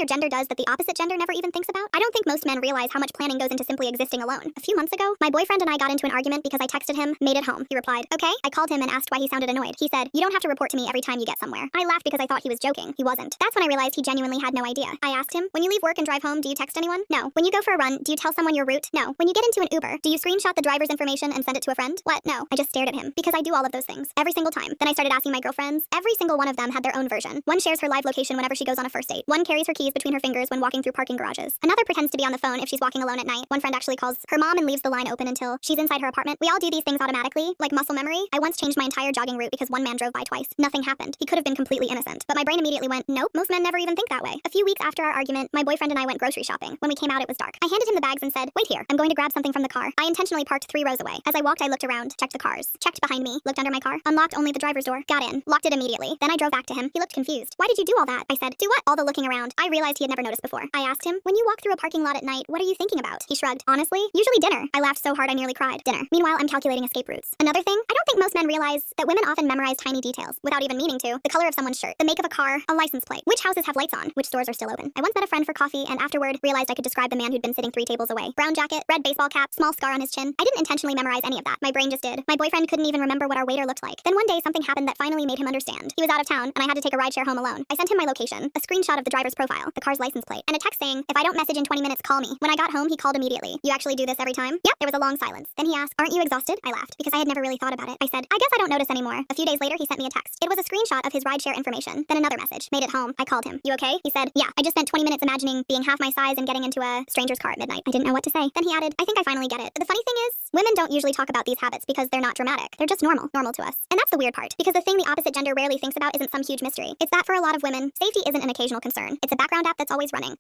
your gender does that the opposite gender never even thinks about? I don't think most men realize how much planning goes into simply existing alone. A few months ago, my boyfriend and I got into an argument because I texted him, "Made it home." He replied, "Okay." I called him and asked why he sounded annoyed. He said, "You don't have to report to me every time you get somewhere." I laughed because I thought he was joking. He wasn't. That's when I realized he genuinely had no idea. I asked him, "When you leave work and drive home, do you text anyone?" "No." "When you go for a run, do you tell someone your route?" "No." "When you get into an Uber, do you screenshot the driver's information and send it to a friend?" "What?" "No." I just stared at him because I do all of those things every single time. Then I started asking my girlfriends. Every single one of them had their own version. One shares her live location whenever she goes on a first date. One carries her keys between her fingers when walking through parking garages. Another pretends to be on the phone if she's walking alone at night. One friend actually calls her mom and leaves the line open until she's inside her apartment. We all do these things automatically, like muscle memory. I once changed my entire jogging route because one man drove by twice. Nothing happened. He could have been completely innocent. But my brain immediately went, nope, most men never even think that way. A few weeks after our argument, my boyfriend and I went grocery shopping. When we came out, it was dark. I handed him the bags and said, "Wait here. I'm going to grab something from the car." I intentionally parked 3 rows away. As I walked, I looked around, checked the cars, checked behind me, looked under my car, unlocked only the driver's door, got in, locked it immediately. Then I drove back to him. He looked confused. "Why did you do all that?" I said. "Do what?" All the looking around. I realized he had never noticed before. I asked him, "When you walk through a parking lot at night, what are you thinking about?" He shrugged. "Honestly, usually dinner." I laughed so hard I nearly cried. Dinner. Meanwhile, I'm calculating escape routes. Another thing, I don't think most men realize that women often memorize tiny details without even meaning to. The color of someone's shirt, the make of a car, a license plate, which houses have lights on, which stores are still open. I once met a friend for coffee and afterward realized I could describe the man who'd been sitting 3 tables away. Brown jacket, red baseball cap, small scar on his chin. I didn't intentionally memorize any of that. My brain just did. My boyfriend couldn't even remember what our waiter looked like. Then one day something happened that finally made him understand. He was out of town and I had to take a rideshare home alone. I sent him my location, a screenshot of the driver's profile, the car's license plate, and a text saying, "If I don't message in 20 minutes, call me." When I got home, he called immediately. "You actually do this every time?" "Yep." There was a long silence. Then he asked, "Aren't you exhausted?" I laughed because I had never really thought about it. I said, "I guess I don't notice anymore." A few days later, he sent me a text. It was a screenshot of his rideshare information. Then another message. "Made it home." I called him. "You okay?" He said, "Yeah, I just spent 20 minutes imagining being half my size and getting into a stranger's car at midnight." I didn't know what to say. Then he added, "I think I finally get it." But the funny thing is, women don't usually talk about these habits because they're not dramatic. They're just normal to us. And that's the weird part, because the thing the opposite gender rarely thinks about isn't some huge mystery. It's that for a lot of women, safety isn't an occasional concern. It's a background app that's always running.